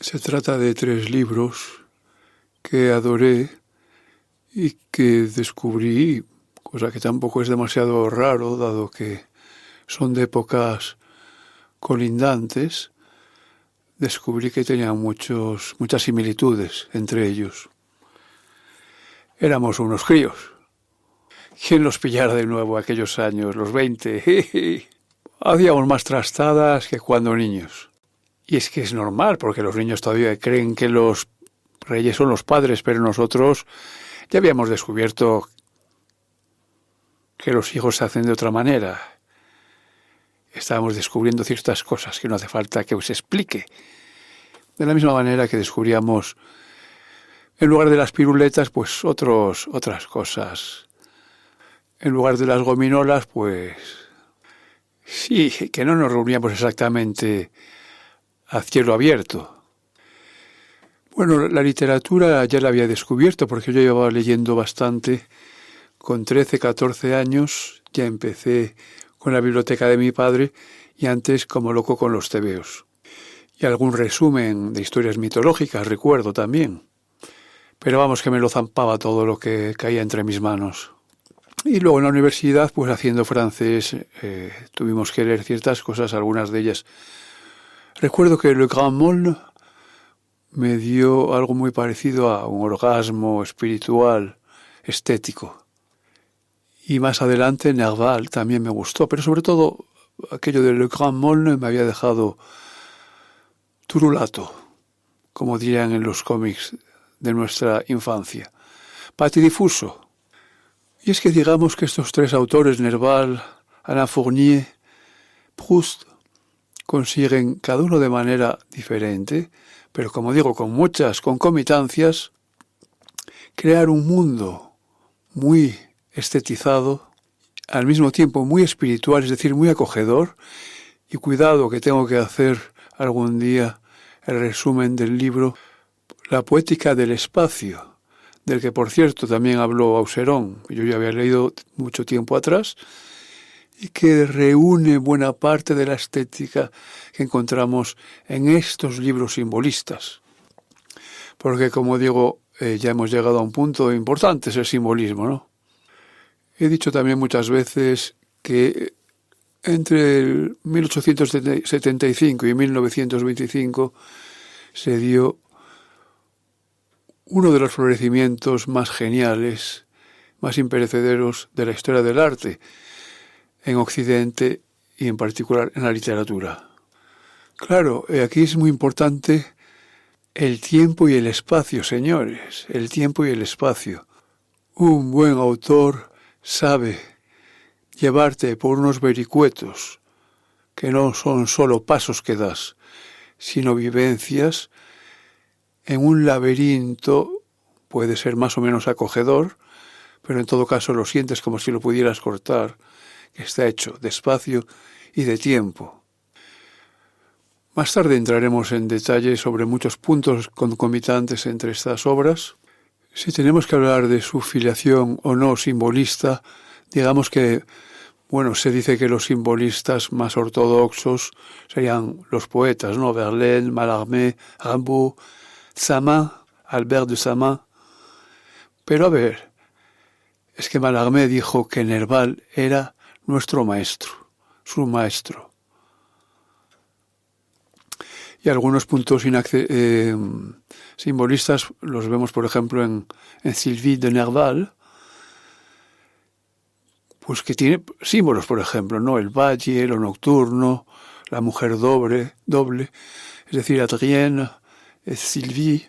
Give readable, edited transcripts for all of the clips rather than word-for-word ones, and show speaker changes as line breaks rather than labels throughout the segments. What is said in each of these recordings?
Se trata de 3 libros que adoré y que descubrí, cosa que tampoco es demasiado raro, dado que son de épocas colindantes, descubrí que tenían muchas similitudes entre ellos. Éramos unos críos. ¿Quién los pillara de nuevo aquellos años, los 20? Hacíamos más trastadas que cuando niños. Y es que es normal, porque los niños todavía creen que los reyes son los padres, pero nosotros ya habíamos descubierto que los hijos se hacen de otra manera. Estábamos descubriendo ciertas cosas que no hace falta que os explique. De la misma manera que descubríamos, en lugar de las piruletas, pues otras cosas. En lugar de las gominolas, pues sí, que no nos reuníamos exactamente a cielo abierto. Bueno, la literatura ya la había descubierto porque yo llevaba leyendo bastante. Con 13, 14 años ya empecé con la biblioteca de mi padre y antes como loco con los tebeos. Y algún resumen de historias mitológicas recuerdo también. Pero vamos, que me lo zampaba todo lo que caía entre mis manos. Y luego en la universidad, pues haciendo francés, tuvimos que leer ciertas cosas, algunas de ellas. Recuerdo que Le Grand Monde me dio algo muy parecido a un orgasmo espiritual, estético. Y más adelante Nerval también me gustó, pero sobre todo aquello de Le Grand Monde me había dejado turulato, como dirían en los cómics de nuestra infancia. Patidifuso. Y es que digamos que estos 3 autores, Nerval, Alain Fournier, Proust, consiguen cada uno de manera diferente, pero como digo, con muchas concomitancias, crear un mundo muy estetizado, al mismo tiempo muy espiritual, es decir, muy acogedor. Y cuidado que tengo que hacer algún día el resumen del libro La poética del espacio, del que por cierto también habló Auceron, yo ya había leído mucho tiempo atrás, y que reúne buena parte de la estética que encontramos en estos libros simbolistas. Porque, como digo, ya hemos llegado a un punto importante, es el simbolismo, ¿no? He dicho también muchas veces que entre el 1875 y 1925 se dio uno de los florecimientos más geniales, más imperecederos de la historia del arte, en Occidente y en particular en la literatura. Claro, aquí es muy importante el tiempo y el espacio, señores, el tiempo y el espacio. Un buen autor sabe llevarte por unos vericuetos que no son solo pasos que das, sino vivencias en un laberinto. Puede ser más o menos acogedor, pero en todo caso lo sientes como si lo pudieras cortar, que está hecho de espacio y de tiempo. Más tarde entraremos en detalle sobre muchos puntos concomitantes entre estas obras. Si tenemos que hablar de su filiación o no simbolista, digamos que, se dice que los simbolistas más ortodoxos serían los poetas, ¿no? Verlaine, Mallarmé, Rimbaud, Samin, Albert de Samin. Pero a ver, es que Mallarmé dijo que Nerval era nuestro maestro, su maestro. Y algunos puntos simbolistas los vemos, por ejemplo, en Sylvie de Nerval, pues que tiene símbolos, por ejemplo, ¿no? El valle, lo nocturno, la mujer doble, es decir, Adrienne, Sylvie.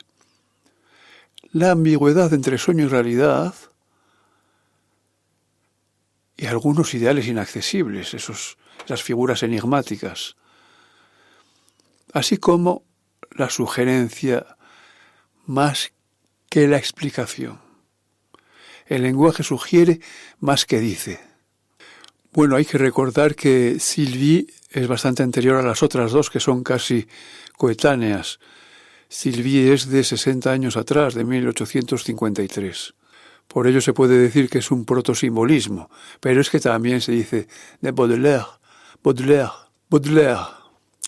La ambigüedad entre sueño y realidad y algunos ideales inaccesibles, esas figuras enigmáticas. Así como la sugerencia más que la explicación. El lenguaje sugiere más que dice. Bueno, hay que recordar que Sylvie es bastante anterior a las otras 2, que son casi coetáneas. Sylvie es de 60 años atrás, de 1853. Por ello se puede decir que es un protosimbolismo, pero es que también se dice de Baudelaire,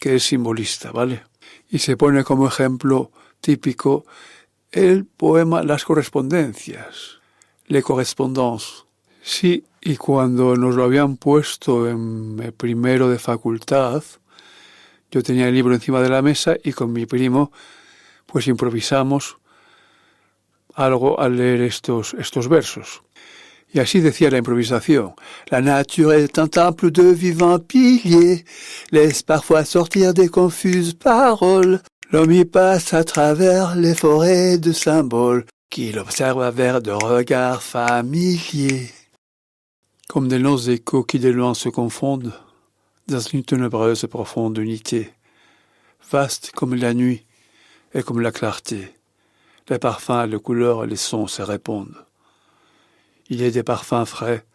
que es simbolista, ¿vale? Y se pone como ejemplo típico el poema Las correspondencias, Les correspondances. Sí, y cuando nos lo habían puesto en el primero de facultad, yo tenía el libro encima de la mesa y con mi primo pues improvisamos algo al leer estos versos. Y así decía la improvisación. La nature est un temple de vivants piliers, laisse parfois sortir des confuses paroles. L'homme y passe à travers les forêts de symboles, qu'il observe avec de regards familiers. Comme des longs échos qui de loin se confondent, dans une ténébreuse et profonde unité, vaste comme la nuit et comme la clarté, les parfums, les couleurs et les sons se répondent. Il y a des parfums frais,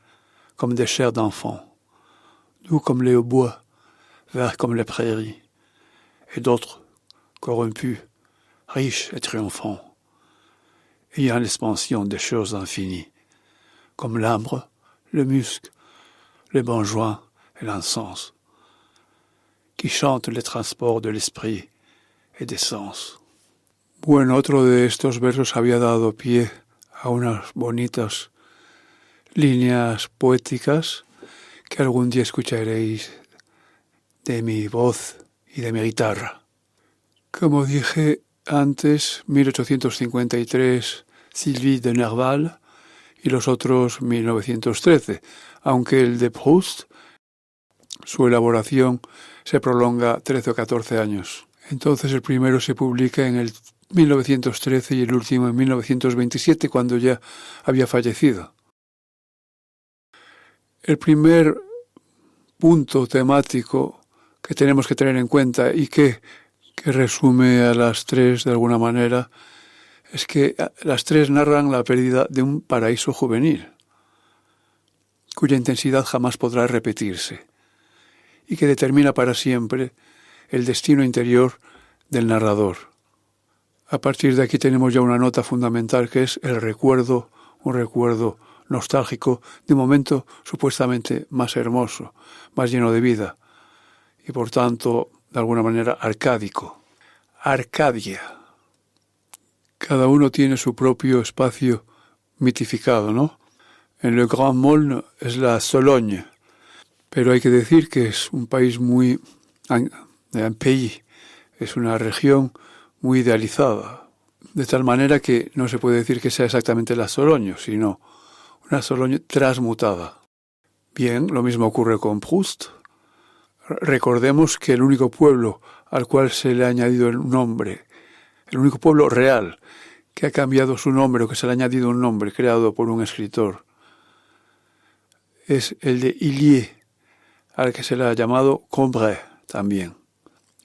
comme des chairs d'enfants, doux comme les hautbois, verts comme les prairies, et d'autres, corrompus, riches et triomphants, ayant l'expansion des choses infinies, comme l'ambre, le musc, le benjoin et l'encens, qui chantent les transports de l'esprit et des sens. Bueno, otro de estos versos había dado pie a unas bonitas líneas poéticas que algún día escucharéis de mi voz y de mi guitarra. Como dije antes, 1853, Sylvie de Nerval y los otros 1913, aunque el de Proust, su elaboración se prolonga 13 o 14 años. Entonces el primero se publica en el 1913 y el último en 1927, cuando ya había fallecido. El primer punto temático que tenemos que tener en cuenta y que resume a las tres de alguna manera es que las tres narran la pérdida de un paraíso juvenil, cuya intensidad jamás podrá repetirse y que determina para siempre el destino interior del narrador. A partir de aquí tenemos ya una nota fundamental que es el recuerdo, un recuerdo nostálgico de un momento supuestamente más hermoso, más lleno de vida y por tanto de alguna manera arcádico. Arcadia. Cada uno tiene su propio espacio mitificado, ¿no? En Le Grand Molne es la Sologne, pero hay que decir que es un país un pays, es una región muy idealizada, de tal manera que no se puede decir que sea exactamente la Sologne, sino una Sologne transmutada. Bien, lo mismo ocurre con Proust. Recordemos que el único pueblo al cual se le ha añadido el nombre, el único pueblo real que ha cambiado su nombre o que se le ha añadido un nombre creado por un escritor, es el de Illiers, al que se le ha llamado Combray también.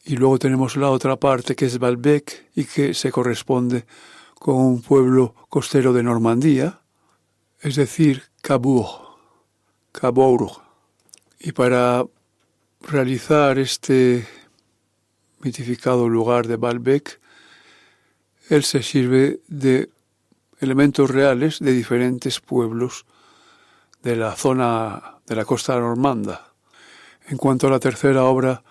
Y luego tenemos la otra parte que es Balbec y que se corresponde con un pueblo costero de Normandía, es decir, Cabourg. Y para realizar este mitificado lugar de Balbec, él se sirve de elementos reales de diferentes pueblos de la zona de la costa normanda. En cuanto a la tercera obra,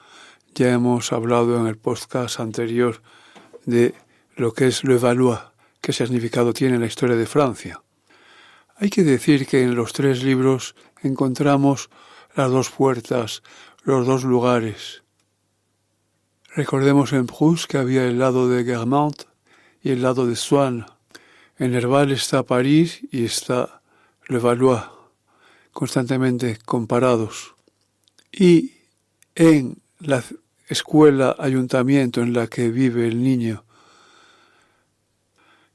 ya hemos hablado en el podcast anterior de lo que es Le Valois, qué significado tiene en la historia de Francia. Hay que decir que en los tres libros encontramos las dos puertas, los dos lugares. Recordemos en Proust que había el lado de Guermantes y el lado de Swann. En Nerval está París y está Le Valois, constantemente comparados. Y en la escuela, ayuntamiento en la que vive el niño,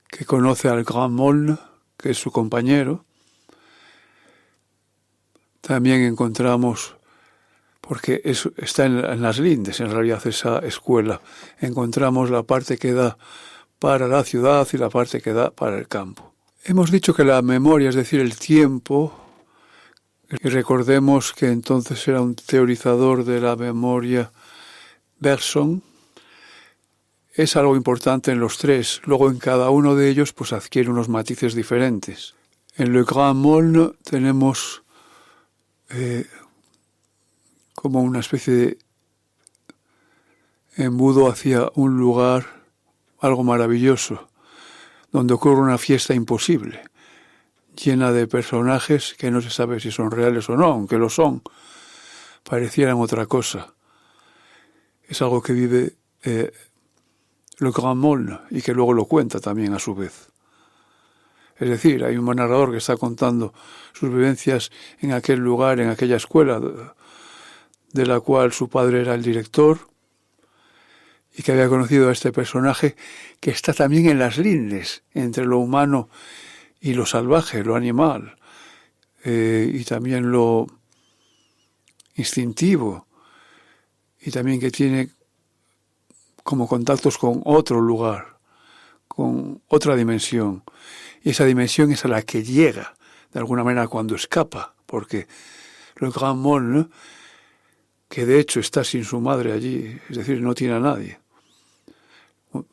que conoce al Grand Molne, que es su compañero, también encontramos, porque está en las lindes, en realidad, esa escuela, encontramos la parte que da para la ciudad y la parte que da para el campo. Hemos dicho que la memoria, es decir, el tiempo, y recordemos que entonces era un teorizador de la memoria Bergson, es algo importante en los tres. Luego en cada uno de ellos pues adquiere unos matices diferentes. En Le Grand Molne tenemos como una especie de embudo hacia un lugar, algo maravilloso, donde ocurre una fiesta imposible, llena de personajes que no se sabe si son reales o no, aunque lo son, parecieran otra cosa. Es algo que vive Le Grand Molne y que luego lo cuenta también a su vez. Es decir, hay un narrador que está contando sus vivencias en aquel lugar, en aquella escuela, de la cual su padre era el director, y que había conocido a este personaje que está también en las lindes entre lo humano y lo salvaje, lo animal, y también lo instintivo, y también que tiene como contactos con otro lugar, con otra dimensión. Y esa dimensión es a la que llega, de alguna manera, cuando escapa, porque Le Grand Molne, ¿no?, que de hecho está sin su madre allí, es decir, no tiene a nadie.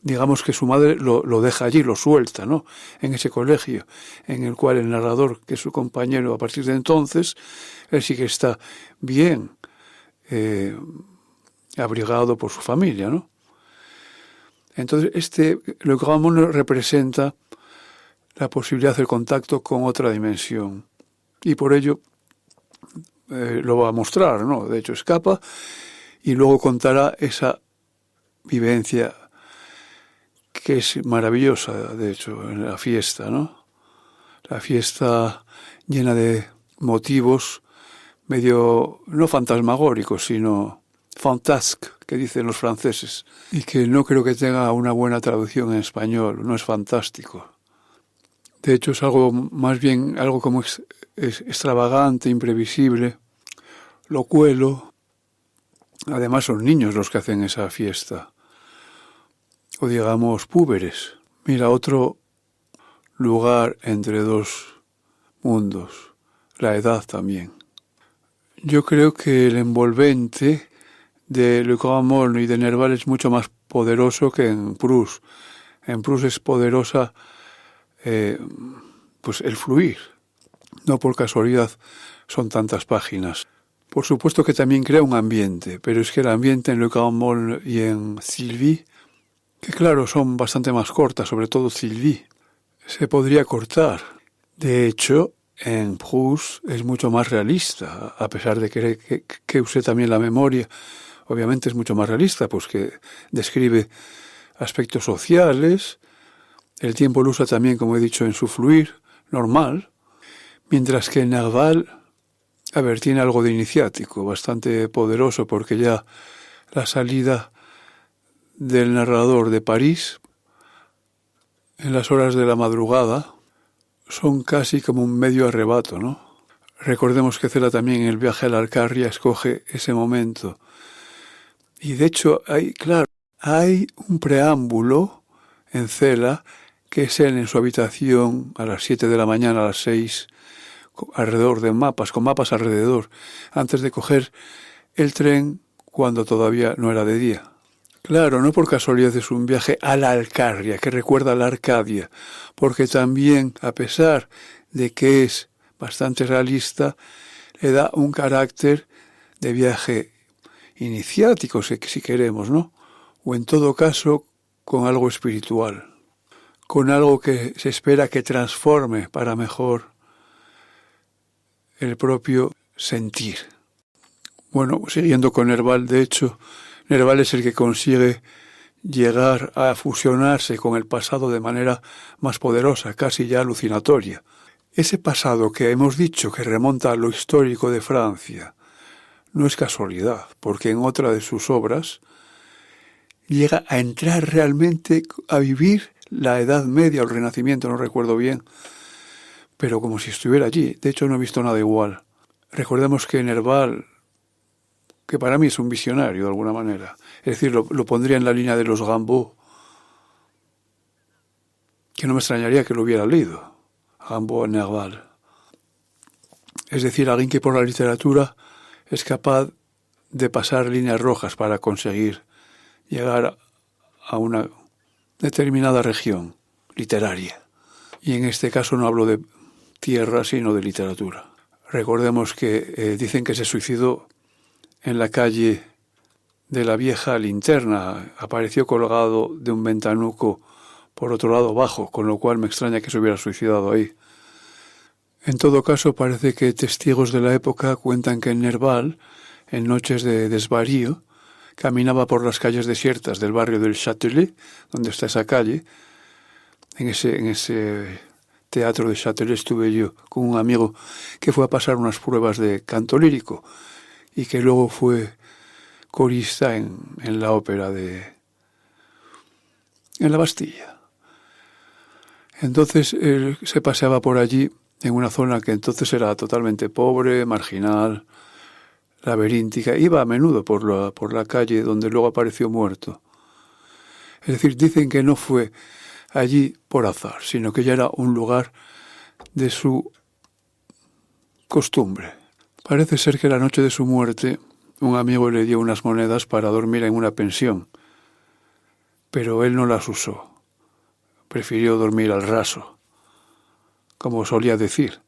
Digamos que su madre lo deja allí, lo suelta, ¿no?, en ese colegio, en el cual el narrador, que es su compañero a partir de entonces, él sí que está bien abrigado por su familia, ¿no? Entonces, Le Grand Molne representa la posibilidad del contacto con otra dimensión. Y por ello lo va a mostrar, ¿no? De hecho, escapa y luego contará esa vivencia que es maravillosa, de hecho, en la fiesta, ¿no? La fiesta llena de motivos medio, no fantasmagóricos, sino fantasque, que dicen los franceses, y que no creo que tenga una buena traducción en español, no es fantástico. De hecho, es algo más bien, algo como es extravagante, imprevisible, locuelo. Además son niños los que hacen esa fiesta, o digamos púberes. Mira, otro lugar entre dos mundos, la edad también. Yo creo que el envolvente de Le Grand Molne y de Nerval es mucho más poderoso que en Proust. En Proust es poderosa pues el fluir. No por casualidad son tantas páginas. Por supuesto que también crea un ambiente, pero es que el ambiente en Le Grand Molne y en Sylvie, que claro, son bastante más cortas, sobre todo Sylvie, se podría cortar. De hecho, en Proust es mucho más realista, a pesar de que use también la memoria. Obviamente es mucho más realista, pues que describe aspectos sociales. El tiempo lo usa también, como he dicho, en su fluir normal, mientras que Nerval, a ver, tiene algo de iniciático, bastante poderoso, porque ya la salida del narrador de París en las horas de la madrugada son casi como un medio arrebato, ¿no? Recordemos que Cela también en el viaje a la Alcarria escoge ese momento. Y de hecho hay un preámbulo en Cela, que es él en su habitación a las 7 de la mañana, a las 6, alrededor de mapas, con mapas alrededor, antes de coger el tren cuando todavía no era de día. Claro, no por casualidad es un viaje a la Alcarria, que recuerda a la Arcadia, porque también, a pesar de que es bastante realista, le da un carácter de viaje iniciático, si queremos, ¿no? O en todo caso, con algo espiritual, con algo que se espera que transforme para mejor el propio sentir. Bueno, siguiendo con Nerval, de hecho, Nerval es el que consigue llegar a fusionarse con el pasado de manera más poderosa, casi ya alucinatoria. Ese pasado que hemos dicho que remonta a lo histórico de Francia no es casualidad, porque en otra de sus obras llega a entrar realmente a vivir la Edad Media o el Renacimiento, no recuerdo bien, pero como si estuviera allí. De hecho, no he visto nada igual. Recordemos que Nerval, que para mí es un visionario de alguna manera, es decir, lo pondría en la línea de los Rimbaud, que no me extrañaría que lo hubiera leído, Rimbaud Nerval. Es decir, alguien que por la literatura es capaz de pasar líneas rojas para conseguir llegar a una determinada región literaria. Y en este caso no hablo de tierra, sino de literatura. Recordemos que dicen que se suicidó en la calle de la vieja linterna. Apareció colgado de un ventanuco por otro lado bajo, con lo cual me extraña que se hubiera suicidado ahí. En todo caso, parece que testigos de la época cuentan que Nerval, en noches de desvarío, caminaba por las calles desiertas del barrio del Châtelet, donde está esa calle. En ese teatro de Châtelet estuve yo con un amigo que fue a pasar unas pruebas de canto lírico y que luego fue corista en la ópera en la Bastilla. Entonces él se paseaba por allí en una zona que entonces era totalmente pobre, marginal, laberíntica. Iba a menudo por la calle donde luego apareció muerto. Es decir, dicen que no fue allí por azar, sino que ya era un lugar de su costumbre. Parece ser que la noche de su muerte un amigo le dio unas monedas para dormir en una pensión, pero él no las usó. Prefirió dormir al raso, como solía decir.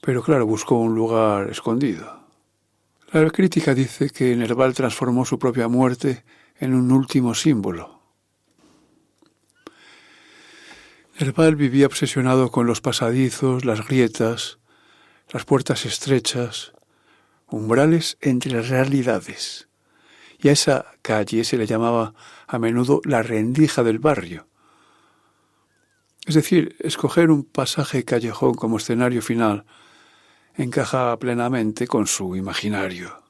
Pero claro, buscó un lugar escondido. La crítica dice que Nerval transformó su propia muerte en un último símbolo. Nerval vivía obsesionado con los pasadizos, las grietas, las puertas estrechas, umbrales entre realidades. Y a esa calle se le llamaba a menudo la rendija del barrio. Es decir, escoger un pasaje callejón como escenario final encaja plenamente con su imaginario.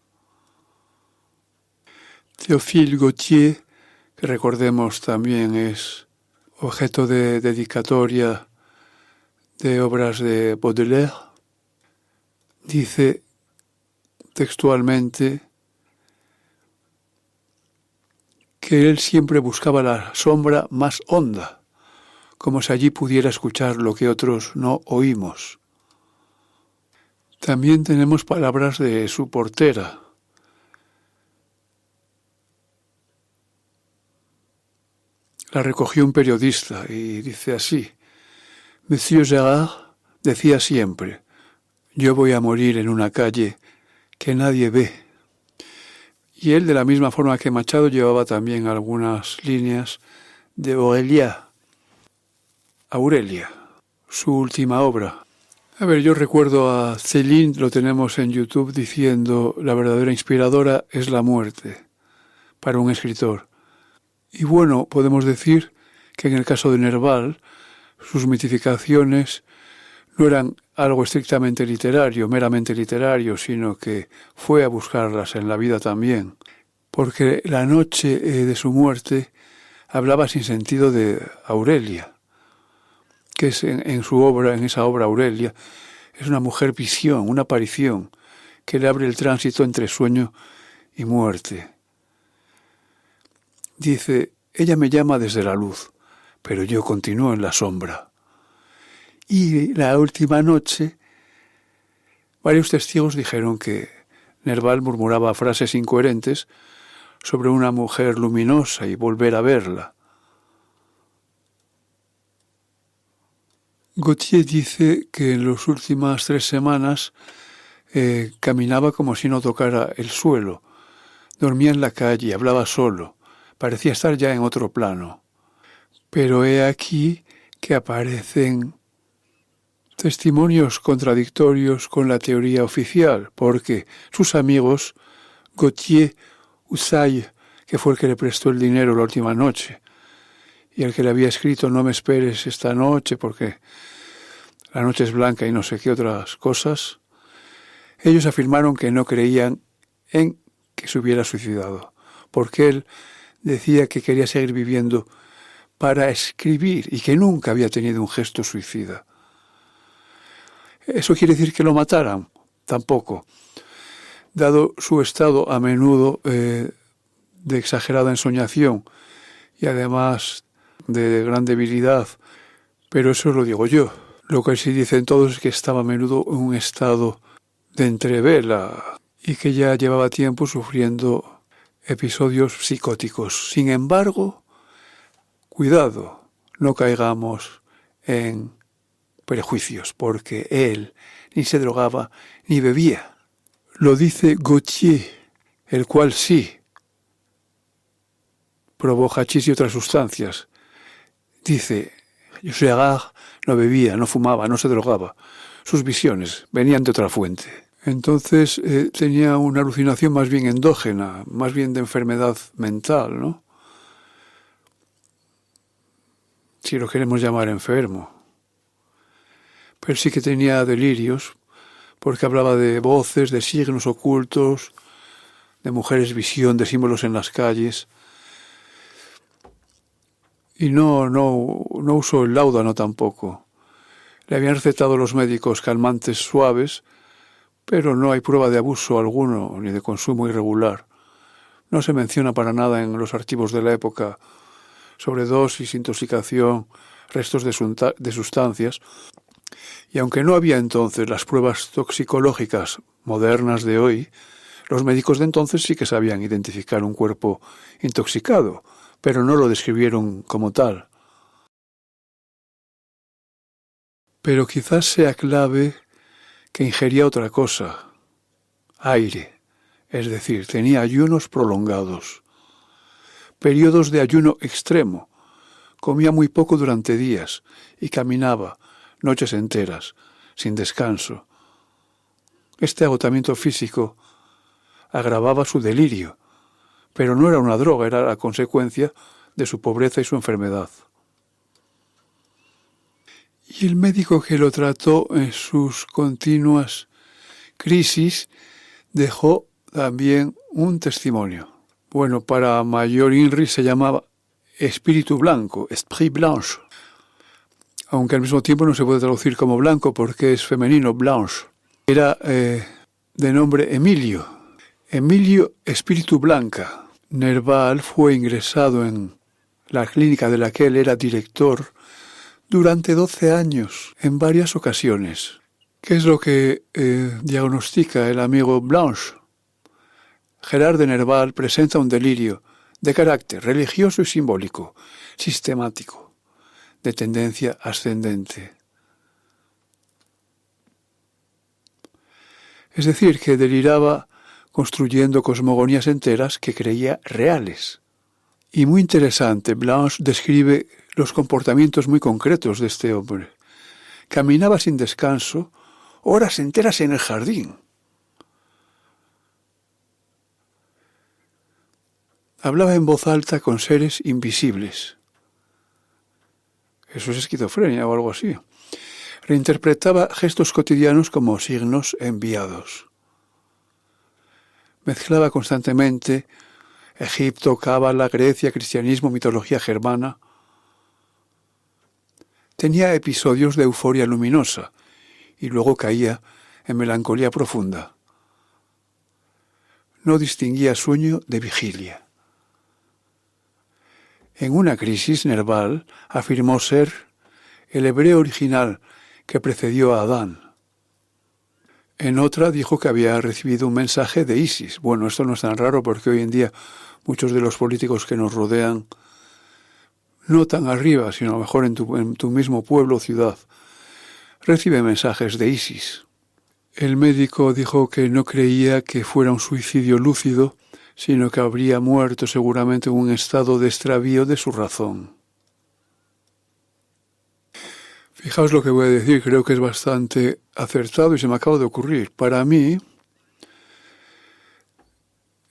Théophile Gautier, que recordemos también es objeto de dedicatoria de obras de Baudelaire, dice textualmente que él siempre buscaba la sombra más honda, como si allí pudiera escuchar lo que otros no oímos. También tenemos palabras de su portera. La recogió un periodista y dice así: Monsieur Gérard decía siempre, yo voy a morir en una calle que nadie ve. Y él, de la misma forma que Machado, llevaba también algunas líneas de Aurelia, su última obra. A ver, yo recuerdo a Céline, lo tenemos en YouTube, diciendo la verdadera inspiradora es la muerte para un escritor. Y bueno, podemos decir que en el caso de Nerval, sus mitificaciones no eran algo estrictamente literario, meramente literario, sino que fue a buscarlas en la vida también. Porque la noche de su muerte hablaba sin sentido de Aurelia, que es en su obra, en esa obra Aurelia, es una mujer visión, una aparición, que le abre el tránsito entre sueño y muerte. Dice, ella me llama desde la luz, pero yo continúo en la sombra. Y la última noche, varios testigos dijeron que Nerval murmuraba frases incoherentes sobre una mujer luminosa y volver a verla. Gautier dice que en las últimas 3 semanas caminaba como si no tocara el suelo, dormía en la calle, hablaba solo, parecía estar ya en otro plano. Pero he aquí que aparecen testimonios contradictorios con la teoría oficial, porque sus amigos, Gautier, Usaille, que fue el que le prestó el dinero la última noche, y el que le había escrito no me esperes esta noche porque la noche es blanca y no sé qué otras cosas, ellos afirmaron que no creían en que se hubiera suicidado, porque él decía que quería seguir viviendo para escribir y que nunca había tenido un gesto suicida. ¿Eso quiere decir que lo mataran? Tampoco. Dado su estado a menudo de exagerada ensoñación y además de gran debilidad, pero eso lo digo yo. Lo que sí dicen todos es que estaba a menudo en un estado de entrevela y que ya llevaba tiempo sufriendo episodios psicóticos. Sin embargo, cuidado, no caigamos en prejuicios, porque él ni se drogaba ni bebía. Lo dice Gautier el cual sí probó hachís y otras sustancias. Dice, Gérard no bebía, no fumaba, no se drogaba. Sus visiones venían de otra fuente. Entonces tenía una alucinación más bien endógena, más bien de enfermedad mental, ¿no? Si lo queremos llamar enfermo. Pero sí que tenía delirios, porque hablaba de voces, de signos ocultos, de mujeres visión, de símbolos en las calles. Y no usó el láudano tampoco. Le habían recetado los médicos calmantes suaves, pero no hay prueba de abuso alguno ni de consumo irregular. No se menciona para nada en los archivos de la época sobredosis, intoxicación, restos de sustancias. Y aunque no había entonces las pruebas toxicológicas modernas de hoy, los médicos de entonces sí que sabían identificar un cuerpo intoxicado, pero no lo describieron como tal. Pero quizás sea clave que ingería otra cosa, aire, es decir, tenía ayunos prolongados, periodos de ayuno extremo, comía muy poco durante días y caminaba noches enteras, sin descanso. Este agotamiento físico agravaba su delirio, pero no era una droga, era la consecuencia de su pobreza y su enfermedad. Y el médico que lo trató en sus continuas crisis dejó también un testimonio. Bueno, para mayor INRI se llamaba espíritu blanco, esprit blanche, aunque al mismo tiempo no se puede traducir como blanco porque es femenino, blanche. Era de nombre Emilio Espíritu Blanca. Nerval fue ingresado en la clínica de la que él era director durante 12 años, en varias ocasiones. ¿Qué es lo que diagnostica el amigo Blanche? Gérard de Nerval presenta un delirio de carácter religioso y simbólico, sistemático, de tendencia ascendente. Es decir, que deliraba construyendo cosmogonías enteras que creía reales. Y muy interesante, Blanche describe los comportamientos muy concretos de este hombre. Caminaba sin descanso horas enteras en el jardín. Hablaba en voz alta con seres invisibles. Eso es esquizofrenia o algo así. Reinterpretaba gestos cotidianos como signos enviados. Mezclaba constantemente Egipto, Cábala, Grecia, cristianismo, mitología germana. Tenía episodios de euforia luminosa y luego caía en melancolía profunda. No distinguía sueño de vigilia. En una crisis, Nerval afirmó ser el hebreo original que precedió a Adán. En otra dijo que había recibido un mensaje de Isis. Bueno, esto no es tan raro porque hoy en día muchos de los políticos que nos rodean, no tan arriba, sino a lo mejor en tu mismo pueblo o ciudad, reciben mensajes de Isis. El médico dijo que no creía que fuera un suicidio lúcido, sino que habría muerto seguramente en un estado de extravío de su razón. Fijaos lo que voy a decir, creo que es bastante acertado y se me acaba de ocurrir. Para mí,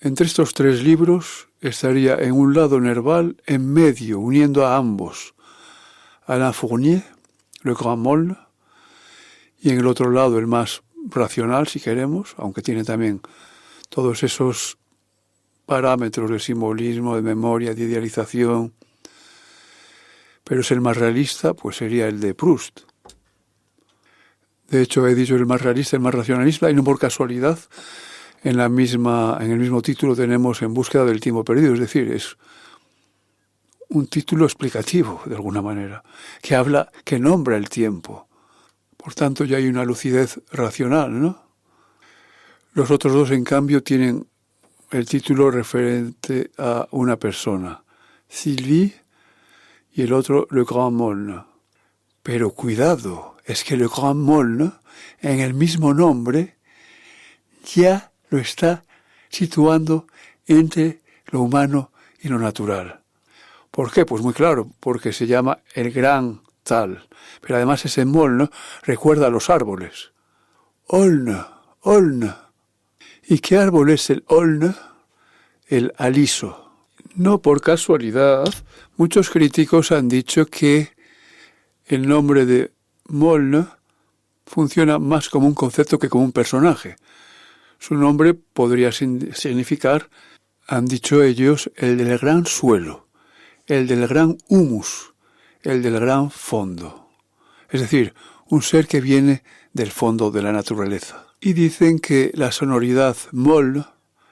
entre estos tres libros estaría en un lado Nerval, en medio, uniendo a ambos, Alain Fournier, Le Grand Molne, y en el otro lado el más racional, si queremos, aunque tiene también todos esos parámetros de simbolismo, de memoria, de idealización, pero es el más realista, pues sería el de Proust. De hecho, he dicho el más realista, el más racionalista, y no por casualidad, en el mismo título tenemos En búsqueda del tiempo perdido, es decir, es un título explicativo, de alguna manera, que nombra el tiempo. Por tanto, ya hay una lucidez racional, ¿no? Los otros dos, en cambio, tienen el título referente a una persona, Sylvie, y el otro, Le Grand Molne. Pero cuidado, es que Le Grand Molne, en el mismo nombre, ya lo está situando entre lo humano y lo natural. ¿Por qué? Pues muy claro, porque se llama el gran tal. Pero además ese moln recuerda a los árboles. Oln, oln. ¿Y qué árbol es el oln? El aliso. No por casualidad, muchos críticos han dicho que el nombre de moln funciona más como un concepto que como un personaje. Su nombre podría significar, han dicho ellos, el del gran suelo, el del gran humus, el del gran fondo. Es decir, un ser que viene del fondo de la naturaleza. Y dicen que la sonoridad mol,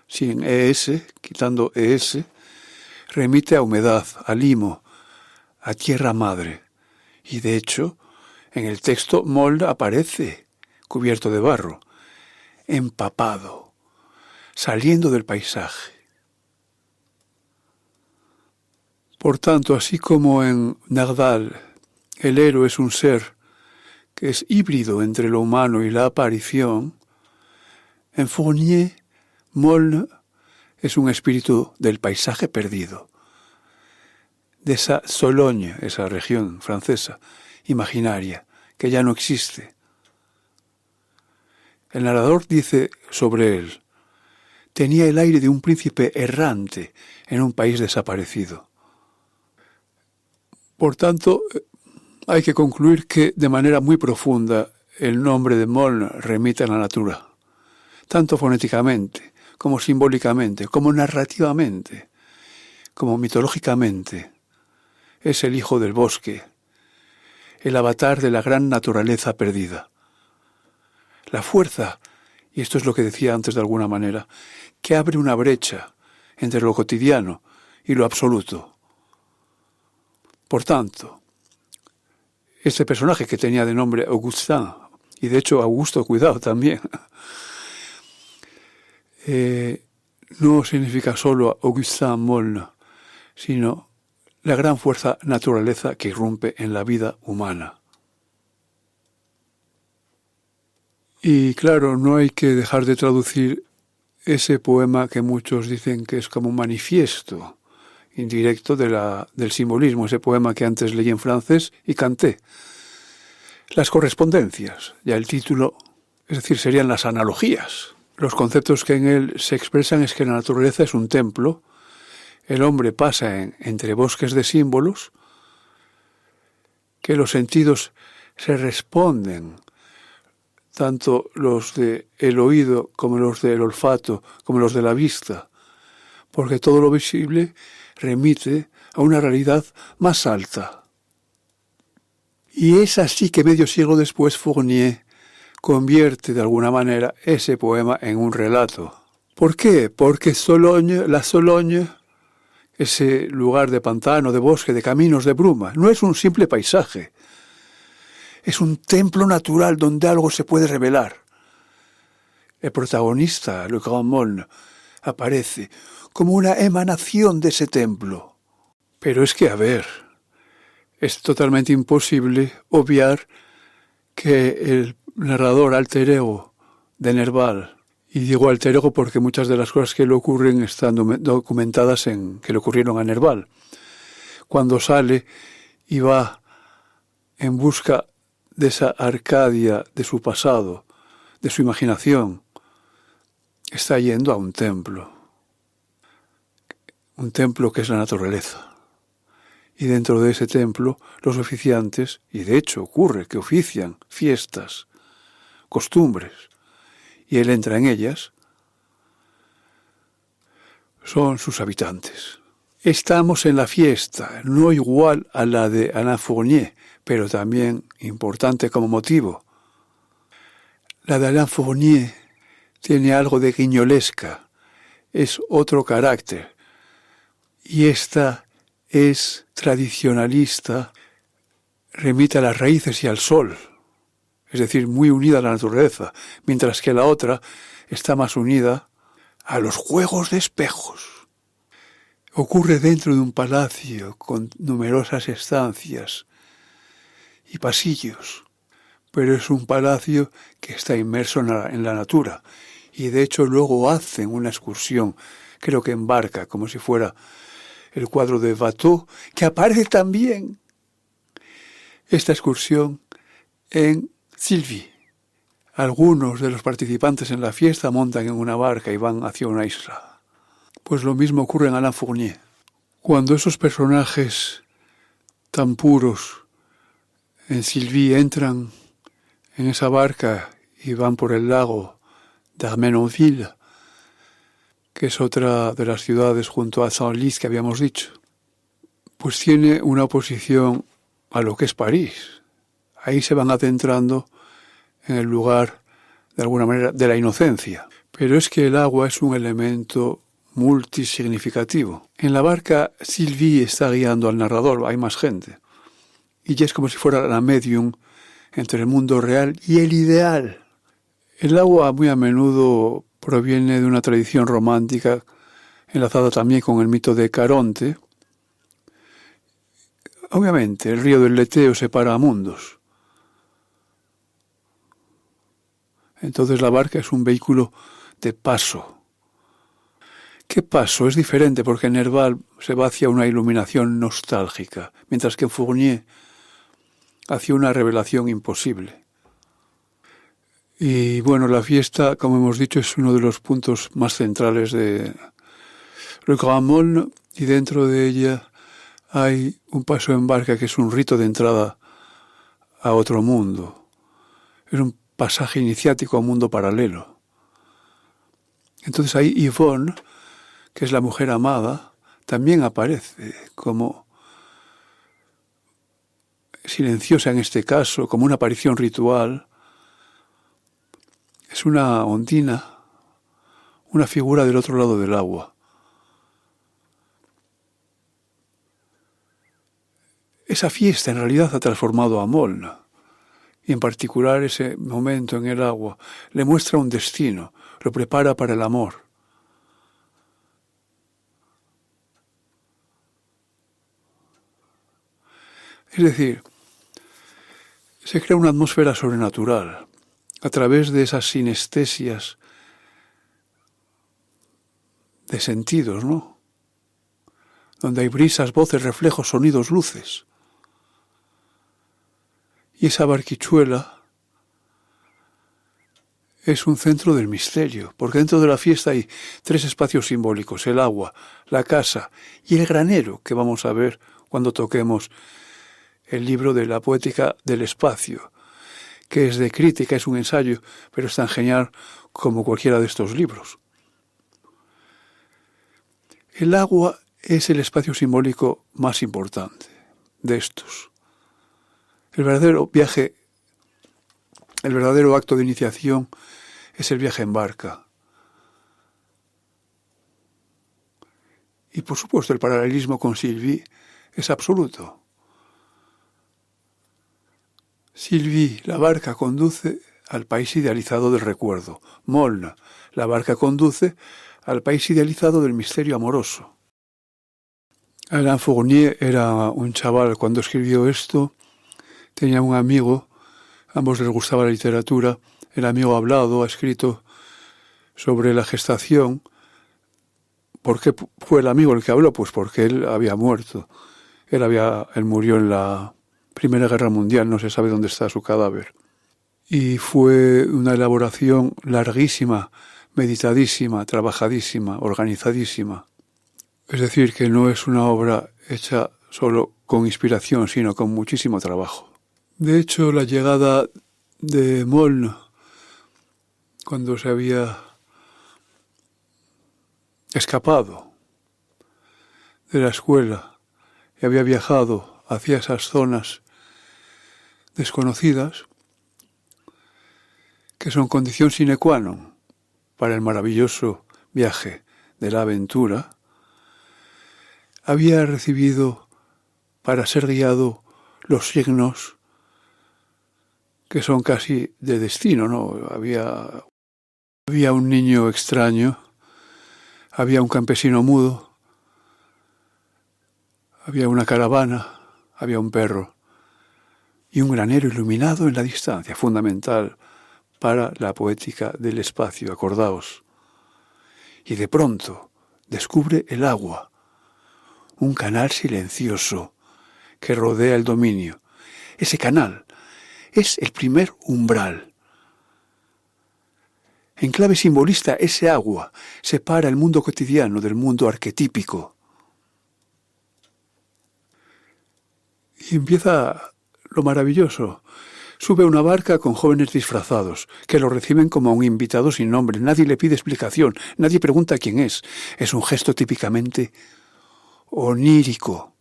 sin ES, quitando ES, remite a humedad, a limo, a tierra madre. Y de hecho, en el texto mol aparece cubierto de barro, empapado, saliendo del paisaje. Por tanto, así como en Nardal el héroe es un ser que es híbrido entre lo humano y la aparición, en Fournier, Moln es un espíritu del paisaje perdido, de esa Sologne, esa región francesa, imaginaria, que ya no existe. El narrador dice sobre él: tenía el aire de un príncipe errante en un país desaparecido. Por tanto, hay que concluir que de manera muy profunda el nombre de Moln remite a la natura, tanto fonéticamente, como simbólicamente, como narrativamente, como mitológicamente. Es el hijo del bosque, el avatar de la gran naturaleza perdida. La fuerza, y esto es lo que decía antes de alguna manera, que abre una brecha entre lo cotidiano y lo absoluto. Por tanto, este personaje que tenía de nombre Augustin, y de hecho Augusto, cuidado también, no significa solo Augustin Moln, sino la gran fuerza naturaleza que irrumpe en la vida humana. Y claro, no hay que dejar de traducir ese poema que muchos dicen que es como un manifiesto indirecto del simbolismo, ese poema que antes leí en francés y canté. Las correspondencias, ya el título, es decir, serían las analogías. Los conceptos que en él se expresan es que la naturaleza es un templo, el hombre pasa entre bosques de símbolos, que los sentidos se responden, tanto los del oído como los del olfato, como los de la vista, porque todo lo visible remite a una realidad más alta. Y es así que medio siglo después Fournier convierte de alguna manera ese poema en un relato. ¿Por qué? Porque la Sologne, ese lugar de pantano, de bosque, de caminos, de bruma, no es un simple paisaje. Es un templo natural donde algo se puede revelar. El protagonista, le Grand Moln, aparece como una emanación de ese templo. Pero es que, a ver, es totalmente imposible obviar que el narrador alter ego de Nerval, y digo alter ego porque muchas de las cosas que le ocurren están documentadas que le ocurrieron a Nerval, cuando sale y va en busca de esa Arcadia de su pasado, de su imaginación, está yendo a un templo que es la naturaleza. Y dentro de ese templo, los oficiantes, y de hecho ocurre que ofician fiestas, costumbres, y él entra en ellas, son sus habitantes. Estamos en la fiesta, no igual a la de Alain Fournier, pero también importante como motivo. La de Alain Fournier tiene algo de guiñolesca, es otro carácter, y esta es tradicionalista, remite a las raíces y al sol, es decir, muy unida a la naturaleza, mientras que la otra está más unida a los juegos de espejos. Ocurre dentro de un palacio con numerosas estancias y pasillos, pero es un palacio que está inmerso en la natura Y de hecho luego hacen una excursión, creo que en barca, como si fuera el cuadro de Watteau, que aparece también esta excursión en Sylvie. Algunos de los participantes en la fiesta montan en una barca y van hacia una isla. Pues lo mismo ocurre en Alain Fournier. Cuando esos personajes tan puros en Sylvie entran en esa barca y van por el lago d'Armenonville, que es otra de las ciudades junto a Senlis que habíamos dicho, pues tiene una oposición a lo que es París. Ahí se van adentrando en el lugar, de alguna manera, de la inocencia. Pero es que el agua es un elemento multisignificativo. En la barca, Sylvie está guiando al narrador, hay más gente. Y ya es como si fuera la medium entre el mundo real y el ideal. El agua muy a menudo proviene de una tradición romántica enlazada también con el mito de Caronte. Obviamente, el río del Leteo separa mundos. Entonces la barca es un vehículo de paso. ¿Qué paso? Es diferente porque Nerval se va hacia una iluminación nostálgica, mientras que Fournier hacia una revelación imposible. Y bueno, la fiesta, como hemos dicho, es uno de los puntos más centrales de Le Grand Molne, y dentro de ella hay un paso en barca que es un rito de entrada a otro mundo. Es un pasaje iniciático a un mundo paralelo. Entonces ahí Yvonne, que es la mujer amada, también aparece como silenciosa en este caso, como una aparición ritual. Es una ondina, una figura del otro lado del agua. Esa fiesta en realidad ha transformado a Molne, y en particular ese momento en el agua le muestra un destino, lo prepara para el amor. Es decir, se crea una atmósfera sobrenatural a través de esas sinestesias de sentidos, ¿no? Donde hay brisas, voces, reflejos, sonidos, luces. Y esa barquichuela es un centro del misterio, porque dentro de la fiesta hay 3 espacios simbólicos: el agua, la casa y el granero, que vamos a ver cuando toquemos el libro de la poética del espacio, que es de crítica, es un ensayo, pero es tan genial como cualquiera de estos libros. El agua es el espacio simbólico más importante de estos. El verdadero acto de iniciación es el viaje en barca. Y por supuesto el paralelismo con Sylvie es absoluto. Sylvie, la barca, conduce al país idealizado del recuerdo. Molne, la barca, conduce al país idealizado del misterio amoroso. Alain Fournier era un chaval cuando escribió esto. Tenía un amigo, ambos les gustaba la literatura. El amigo ha hablado, ha escrito sobre la gestación. ¿Por qué fue el amigo el que habló? Pues porque él había muerto. Él murió en la Primera Guerra Mundial, no se sabe dónde está su cadáver. Y fue una elaboración larguísima, meditadísima, trabajadísima, organizadísima. Es decir, que no es una obra hecha solo con inspiración, sino con muchísimo trabajo. De hecho, la llegada de Molne, cuando se había escapado de la escuela y había viajado hacia esas zonas desconocidas, que son condición sine qua non para el maravilloso viaje de la aventura, había recibido para ser guiado los signos que son casi de destino, ¿no? Había un niño extraño, había un campesino mudo, había una caravana, había un perro y un granero iluminado en la distancia, fundamental para la poética del espacio, acordaos. Y de pronto descubre el agua, un canal silencioso que rodea el dominio. Ese canal es el primer umbral. En clave simbolista, ese agua separa el mundo cotidiano del mundo arquetípico. Y empieza lo maravilloso. Sube una barca con jóvenes disfrazados, que lo reciben como a un invitado sin nombre. Nadie le pide explicación, nadie pregunta quién es. Es un gesto típicamente onírico.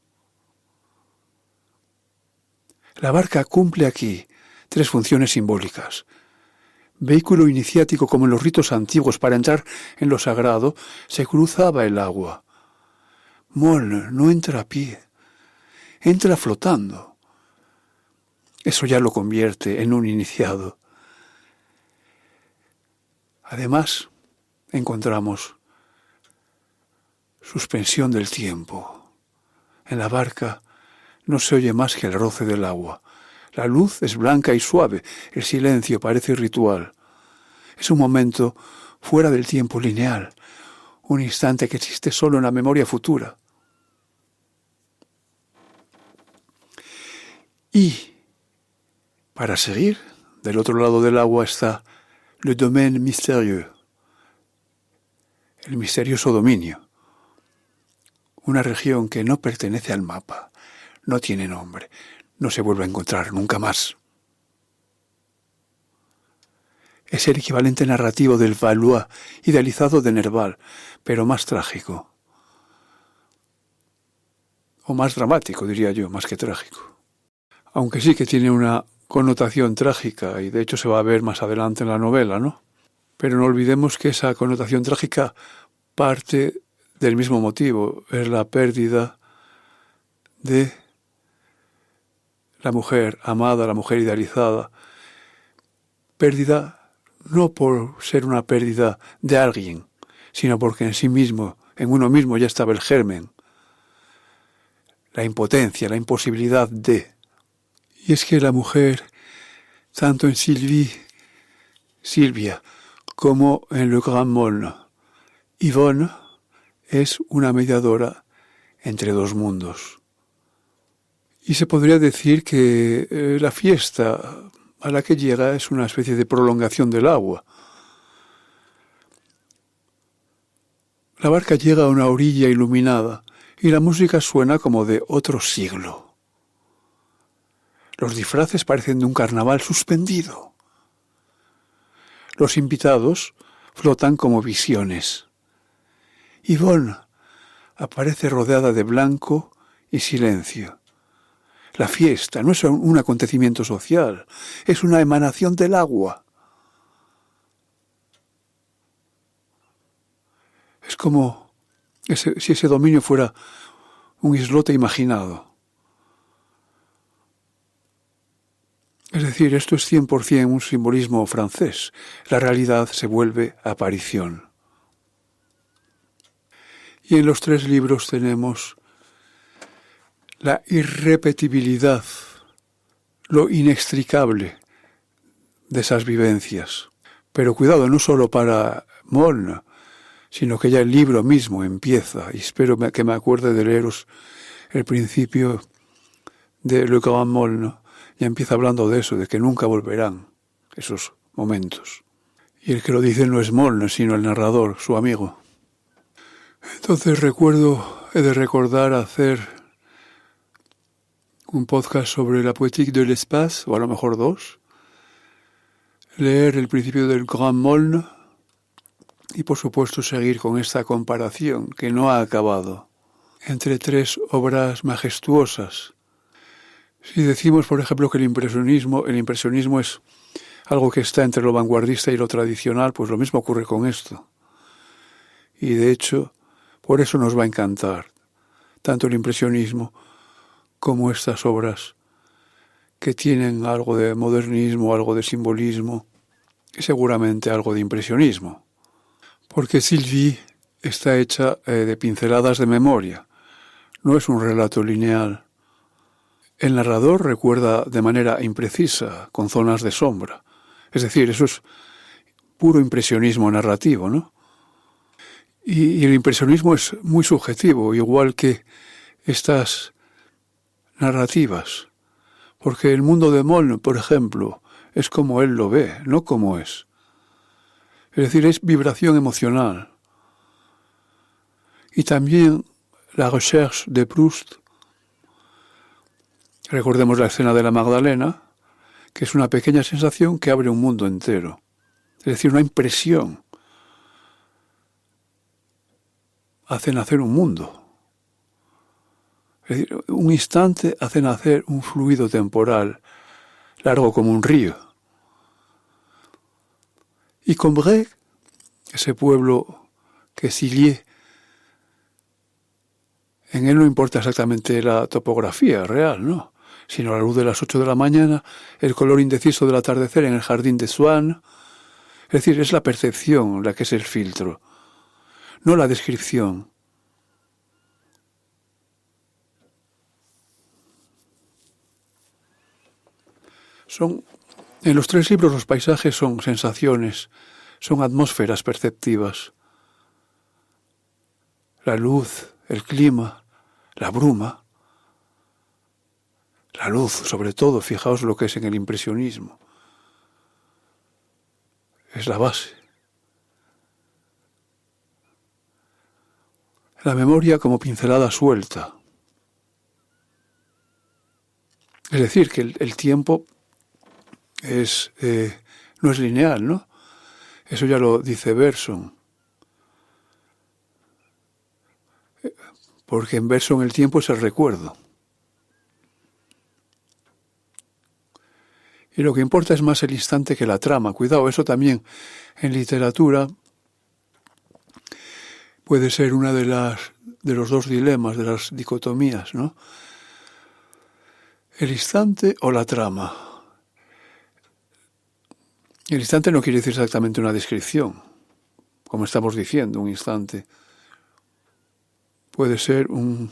La barca cumple aquí 3 funciones simbólicas. Vehículo iniciático como en los ritos antiguos para entrar en lo sagrado, se cruzaba el agua. Mol no entra a pie, entra flotando. Eso ya lo convierte en un iniciado. Además, encontramos suspensión del tiempo. En la barca no se oye más que el roce del agua. La luz es blanca y suave, el silencio parece ritual. Es un momento fuera del tiempo lineal, un instante que existe solo en la memoria futura. Y, para seguir, del otro lado del agua está le domaine mystérieux, el misterioso dominio, una región que no pertenece al mapa, no tiene nombre, no se vuelve a encontrar nunca más. Es el equivalente narrativo del Valois, idealizado de Nerval, pero más trágico. O más dramático, diría yo, más que trágico. Aunque sí que tiene una connotación trágica, y de hecho se va a ver más adelante en la novela, ¿no? Pero no olvidemos que esa connotación trágica parte del mismo motivo, es la pérdida de la mujer amada, la mujer idealizada. Pérdida no por ser una pérdida de alguien, sino porque en sí mismo, en uno mismo ya estaba el germen, la impotencia, la imposibilidad de. Y es que la mujer, tanto en Silvia, como en Le Grand Molne, Yvonne es una mediadora entre 2 mundos. Y se podría decir que la fiesta a la que llega es una especie de prolongación del agua. La barca llega a una orilla iluminada y la música suena como de otro siglo. Los disfraces parecen de un carnaval suspendido. Los invitados flotan como visiones. Yvonne aparece rodeada de blanco y silencio. La fiesta no es un acontecimiento social, es una emanación del agua. Es como si ese dominio fuera un islote imaginado. Es decir, esto es 100% un simbolismo francés. La realidad se vuelve aparición. Y en los 3 libros tenemos la irrepetibilidad, lo inextricable de esas vivencias. Pero cuidado, no solo para Molne, sino que ya el libro mismo empieza, y espero que me acuerde de leeros el principio de Le Grand Molne, ya empieza hablando de eso, de que nunca volverán esos momentos. Y el que lo dice no es Molne, sino el narrador, su amigo. Entonces he de recordar hacer un podcast sobre la poétique de l'espace, o a lo mejor 2, leer el principio del Grand Molne y por supuesto seguir con esta comparación que no ha acabado entre 3 obras majestuosas. Si decimos, por ejemplo, que el impresionismo es algo que está entre lo vanguardista y lo tradicional, pues lo mismo ocurre con esto. Y de hecho, por eso nos va a encantar tanto el impresionismo como estas obras que tienen algo de modernismo, algo de simbolismo y seguramente algo de impresionismo. Porque Sylvie está hecha de pinceladas de memoria, no es un relato lineal. El narrador recuerda de manera imprecisa, con zonas de sombra. Es decir, eso es puro impresionismo narrativo, ¿no? Y el impresionismo es muy subjetivo, igual que estas narrativas. Porque el mundo de Moll, por ejemplo, es como él lo ve, no como es. Es decir, es vibración emocional. Y también la recherche de Proust, recordemos la escena de la Magdalena, que es una pequeña sensación que abre un mundo entero. Es decir, una impresión hace nacer un mundo. Es decir, un instante hace nacer un fluido temporal, largo como un río. Y Combray, ese pueblo que Cilliers, en él no importa exactamente la topografía real, ¿no? Sino la luz de las 8 de la mañana, el color indeciso del atardecer en el jardín de Swann. Es decir, es la percepción la que es el filtro, no la descripción. En los tres libros los paisajes son sensaciones, son atmósferas perceptivas. La luz, el clima, la bruma, la luz sobre todo, fijaos lo que es en el impresionismo. Es la base. La memoria como pincelada suelta. Es decir, que el tiempo no es lineal, ¿no? Eso ya lo dice Bergson. Porque en Bergson el tiempo es el recuerdo. Y lo que importa es más el instante que la trama. Cuidado, eso también en literatura puede ser una de los dos dilemas, de las dicotomías, ¿no? El instante o la trama. El instante no quiere decir exactamente una descripción, como estamos diciendo, un instante. Puede ser un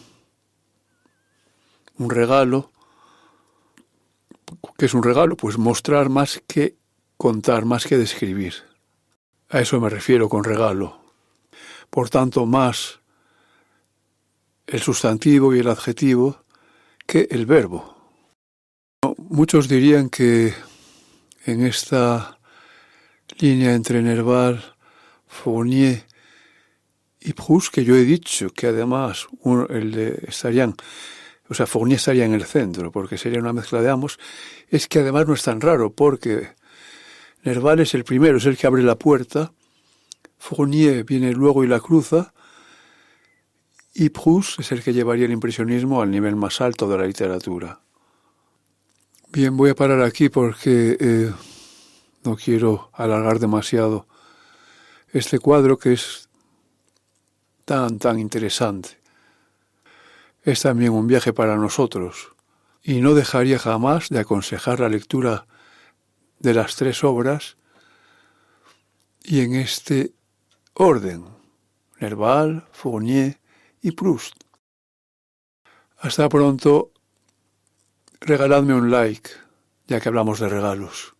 regalo. ¿Qué es un regalo? Pues mostrar más que contar, más que describir. A eso me refiero con regalo. Por tanto, más el sustantivo y el adjetivo que el verbo. Muchos dirían que en esta línea entre Nerval, Fournier y Proust, que yo he dicho que además Fournier estaría en el centro, porque sería una mezcla de ambos, es que además no es tan raro, porque Nerval es el primero, es el que abre la puerta, Fournier viene luego y la cruza, y Proust es el que llevaría el impresionismo al nivel más alto de la literatura. Bien, voy a parar aquí porque no quiero alargar demasiado este cuadro que es tan interesante. Es también un viaje para nosotros y no dejaría jamás de aconsejar la lectura de las tres obras y en este orden: Nerval, Fournier y Proust. Hasta pronto. Regaladme un like, ya que hablamos de regalos.